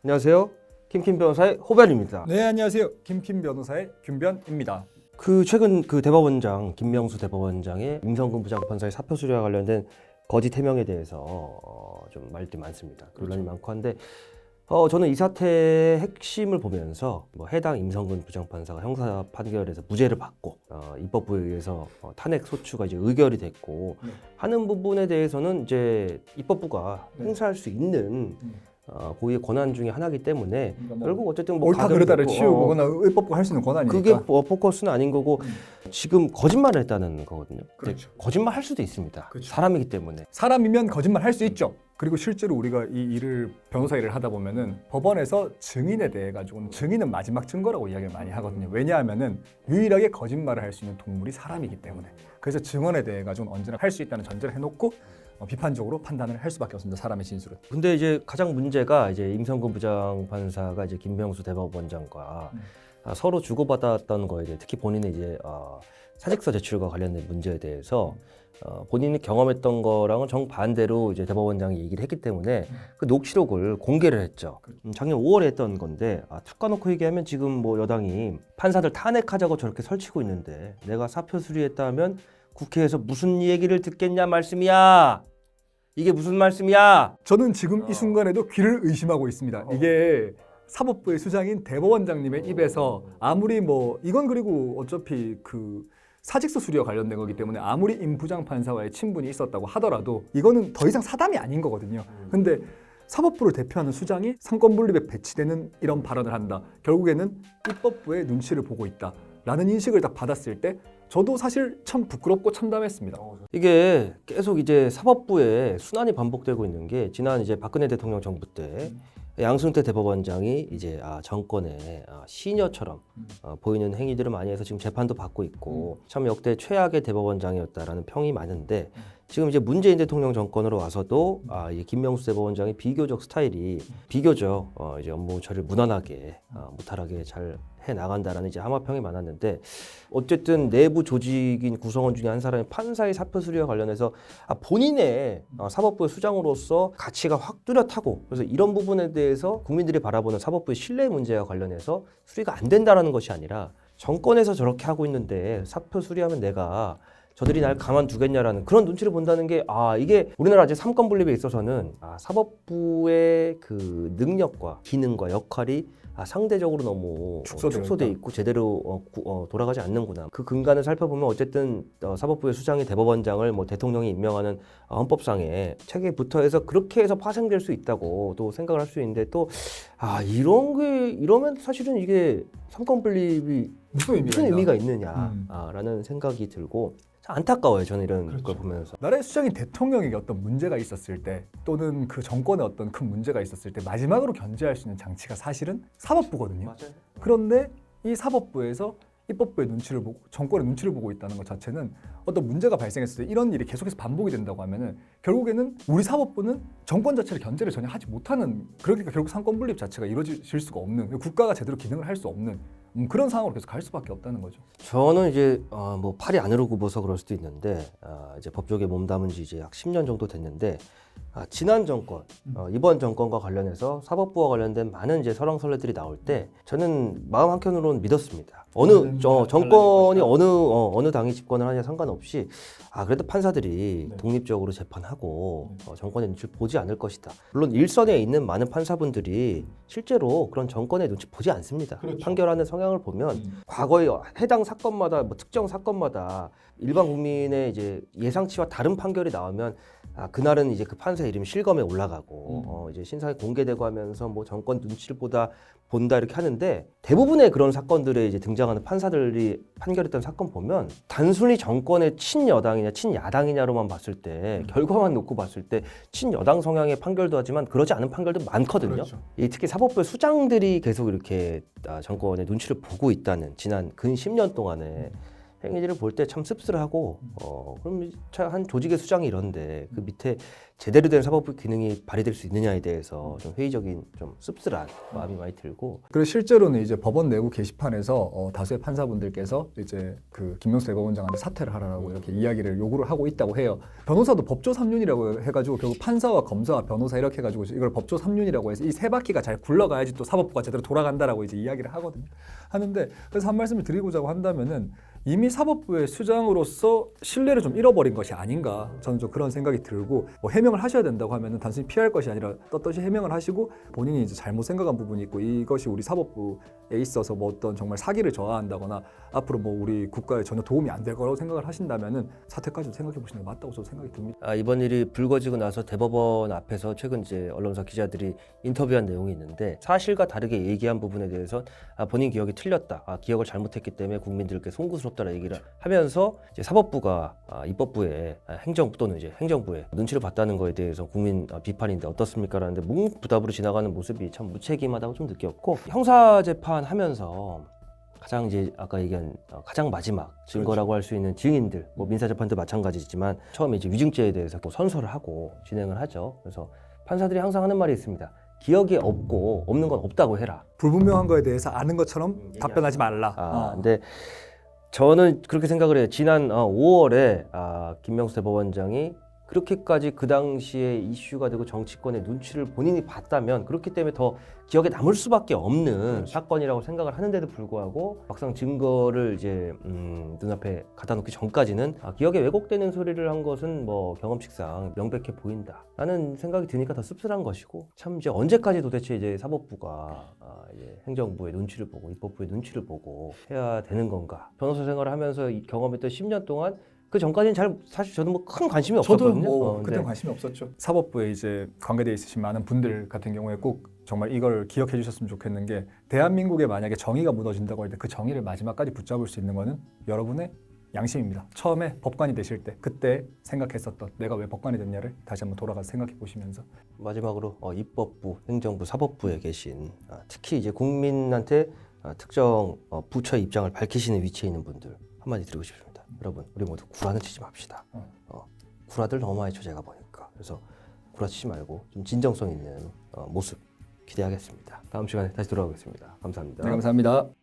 안녕하세요. 김킴 변호사의 호변입니다. 네, 안녕하세요. 김킴 변호사의 김변입니다. 최근 대법원장 김명수 대법원장의 임성근 부장판사의 사표 수리와 관련된 거짓 해명에 대해서 좀 말들이 많습니다. 논란이 많고 한데 저는 이 사태의 핵심을 보면서 해당 임성근 부장판사가 형사 판결에서 무죄를 받고 입법부에 의해서 탄핵 소추가 이제 의결이 됐고 하는 부분에 대해서는 이제 입법부가 행사할 수 있는 고유의 권한 중에 하나이기 때문에 그러니까 결국 어쨌든 옳다 그르다를 치우거나 의법부가 할 수 있는 권한이니까. 그게 포커스는 아닌 거고 지금 거짓말을 했다는 거거든요. 그렇죠. 거짓말 할 수도 있습니다. 그렇죠. 사람이기 때문에. 사람이면 거짓말 할 수 있죠. 그리고 실제로 우리가 이 일을 변호사 일을 하다 보면은 법원에서 증인에 대해 가지고는 증인은 마지막 증거라고 이야기를 많이 하거든요. 왜냐하면은 유일하게 거짓말을 할 수 있는 동물이 사람이기 때문에. 그래서 증언에 대해 가지고는 언제나 할 수 있다는 전제를 해놓고 비판적으로 판단을 할 수밖에 없습니다. 사람의 진술은. 근데 이제 가장 문제가 이제 임성근 부장판사가 이제 김명수 대법원장과 서로 주고받았던 거에 대해 특히 본인의 이제 사직서 제출과 관련된 문제에 대해서 본인이 경험했던 거랑은 정반대로 이제 대법원장이 얘기를 했기 때문에 그 녹취록을 공개를 했죠. 작년 5월에 했던 건데 툭 까놓고 얘기하면 지금 여당이 판사들 탄핵하자고 저렇게 설치고 있는데 내가 사표 수리했다면 국회에서 무슨 얘기를 듣겠냐 말씀이야. 이게 무슨 말씀이야? 저는 지금 이 순간에도 귀를 의심하고 있습니다. 이게 사법부의 수장인 대법원장님의 입에서 아무리 이건 그리고 어차피 그 사직서 수리와 관련된 거기 때문에 아무리 임 부장판사와의 친분이 있었다고 하더라도 이거는 더 이상 사담이 아닌 거거든요. 근데 사법부를 대표하는 수장이 상권분립에 배치되는 이런 발언을 한다. 결국에는 입법부의 눈치를 보고 있다. 라는 인식을 딱 받았을 때 저도 사실 참 부끄럽고 참담했습니다. 이게 계속 이제 사법부에 순환이 반복되고 있는 게 지난 이제 박근혜 대통령 정부 때 양승태 대법원장이 이제 정권의 시녀처럼 보이는 행위들을 많이 해서 지금 재판도 받고 있고 참 역대 최악의 대법원장이었다라는 평이 많은데 지금 이제 문재인 대통령 정권으로 와서도 이제 김명수 대법원장의 비교적 스타일이 비교적 이제 업무 처리를 무난하게 무탈하게 잘 해 나간다라는 이제 함화평이 많았는데 어쨌든 내부 조직인 구성원 중에 한 사람이 판사의 사표 수리와 관련해서 본인의 사법부의 수장으로서 가치가 확 뚜렷하고 그래서 이런 부분에 대해서 국민들이 바라보는 사법부의 신뢰 문제와 관련해서 수리가 안 된다라는 것이 아니라 정권에서 저렇게 하고 있는데 사표 수리하면 내가 저들이 날 가만두겠냐라는 그런 눈치를 본다는 게 이게 우리나라 이제 삼권 분립에 있어서는 사법부의 그 능력과 기능과 역할이 상대적으로 너무 축소돼 있고 제대로 돌아가지 않는구나. 그 근간을 살펴보면 어쨌든 사법부의 수장이 대법원장을 대통령이 임명하는 헌법상의 체계부터 해서 그렇게 해서 파생될 수 있다고 또 생각을 할 수 있는데 또 이러면 사실은 이게 삼권 분립이 무슨 의미가 있느냐라는 생각이 들고 안타까워요. 저는 이런 걸 보면서. 나라의 수장인 대통령에게 어떤 문제가 있었을 때 또는 그 정권에 어떤 큰 문제가 있었을 때 마지막으로 견제할 수 있는 장치가 사실은 사법부거든요. 맞아요. 그런데 이 사법부에서 입법부의 눈치를 보고 정권의 눈치를 보고 있다는 것 자체는 어떤 문제가 발생했을 때 이런 일이 계속해서 반복이 된다고 하면은 결국에는 우리 사법부는 정권 자체를 견제를 전혀 하지 못하는 그러니까 결국 상권 분립 자체가 이루어질 수가 없는 국가가 제대로 기능을 할 수 없는 그런 상황으로 계속 갈 수밖에 없다는 거죠. 저는 이제 팔이 안으로 굽어서 그럴 수도 있는데 이제 법조계 몸담은 지 이제 약 10년 정도 됐는데 지난 정권, 이번 정권과 관련해서 사법부와 관련된 많은 이제 설왕설래들이 나올 때 저는 마음 한켠으로는 믿었습니다. 어느 정권이 어느 당이 집권을 하냐 상관없이 그래도 판사들이 독립적으로 재판하고 정권의 눈치를 보지 않을 것이다. 물론 일선에 있는 많은 판사분들이 실제로 그런 정권의 눈치 보지 않습니다. 그렇죠. 판결하는 성향을 보면 과거에 해당 사건마다 특정 사건마다 일반 국민의 이제 예상치와 다른 판결이 나오면 그날은 이제 그 판사 이름이 실검에 올라가고 이제 신상이 공개되고 하면서 정권 눈치를 본다 이렇게 하는데 대부분의 그런 사건들에 이제 등장하는 판사들이 판결했던 사건 보면 단순히 정권의 친여당이냐 친야당이냐로만 봤을 때 결과만 놓고 봤을 때 친여당 성향의 판결도 하지만 그러지 않은 판결도 많거든요. 그렇죠. 특히 사법부의 수장들이 계속 이렇게 정권의 눈치를 보고 있다는 지난 근 10년 동안에 행위들을 볼 때 참 씁쓸하고 그럼 한 조직의 수장이 이런데 그 밑에 제대로 된 사법부 기능이 발휘될 수 있느냐에 대해서 좀 회의적인 좀 씁쓸한 마음이 많이 들고 그래서 실제로는 이제 법원 내부 게시판에서 다수의 판사분들께서 이제 그 김명수 대법원장한테 사퇴를 하라고 이렇게 이야기를 요구를 하고 있다고 해요. 변호사도 법조 3륜이라고 해가지고 결국 판사와 검사와 변호사 이렇게 해가지고 이걸 법조 3륜이라고 해서 이 세 바퀴가 잘 굴러가야지 또 사법부가 제대로 돌아간다라고 이제 이야기를 하거든요. 하는데 그래서 한 말씀을 드리고자 한다면은 이미 사법부의 수장으로서 신뢰를 좀 잃어버린 것이 아닌가 저는 좀 그런 생각이 들고 뭐 해명을 하셔야 된다고 하면은 단순히 피할 것이 아니라 떳떳이 해명을 하시고 본인이 이제 잘못 생각한 부분이 있고 이것이 우리 사법부에 있어서 뭐 어떤 정말 사기를 저하한다거나 앞으로 뭐 우리 국가에 전혀 도움이 안 될 거라고 생각을 하신다면은 사퇴까지 생각해 보시는 게 맞다고 저도 생각이 듭니다. 이번 일이 불거지고 나서 대법원 앞에서 최근 이제 언론사 기자들이 인터뷰한 내용이 있는데 사실과 다르게 얘기한 부분에 대해서 본인 기억이 틀렸다. 기억을 잘못했기 때문에 국민들께 송구스럽다라 얘기를 하면서 이제 사법부가 입법부에 행정부 또는 이제 행정부에 눈치를 봤다는 거에 대해서 국민 비판인데 어떻습니까라는데 묵묵부답으로 지나가는 모습이 참 무책임하다고 좀 느꼈고 형사 재판 하면서 가장 이제 아까 얘기한 가장 마지막 증거라고 할 수 있는 증인들 뭐 민사 재판도 마찬가지지만 처음에 이제 위증죄에 대해서 또 선서를 하고 진행을 하죠. 그래서 판사들이 항상 하는 말이 있습니다. 기억이 없고 없는 건 없다고 해라. 불분명한 거에 대해서 아는 것처럼 답변하지 말라. 근데 저는 그렇게 생각을 해요. 지난 5월에 김명수 대법원장이 그렇게까지 그 당시에 이슈가 되고 정치권의 눈치를 본인이 봤다면 그렇기 때문에 더 기억에 남을 수밖에 없는 사건이라고 생각을 하는데도 불구하고 막상 증거를 이제 눈앞에 갖다 놓기 전까지는 기억에 왜곡되는 소리를 한 것은 뭐 경험칙상 명백해 보인다라는 생각이 드니까 더 씁쓸한 것이고 참 이제 언제까지 도대체 이제 사법부가 이제 행정부의 눈치를 보고 입법부의 눈치를 보고 해야 되는 건가? 변호사 생활을 하면서 경험했던 10년 동안 그 전까지는 사실 저도 뭐 큰 관심이 없었거든요. 저도 뭐 그때 관심이 없었죠. 사법부에 이제 관계돼 있으신 많은 분들 같은 경우에 꼭 정말 이걸 기억해 주셨으면 좋겠는 게 대한민국에 만약에 정의가 무너진다고 할 때 그 정의를 마지막까지 붙잡을 수 있는 거는 여러분의 양심입니다. 처음에 법관이 되실 때 그때 생각했었던 내가 왜 법관이 됐냐를 다시 한번 돌아가서 생각해 보시면서 마지막으로 입법부, 행정부, 사법부에 계신 특히 이제 국민한테 특정 부처의 입장을 밝히시는 위치에 있는 분들 한마디 드리고 싶습니다. 여러분 우리 모두 구라는 치지 맙시다. 구라들 너무 많이 쳐 제가 보니까. 그래서 구라 치지 말고 좀 진정성 있는 모습 기대하겠습니다. 다음 시간에 다시 돌아오겠습니다. 감사합니다. 네, 감사합니다.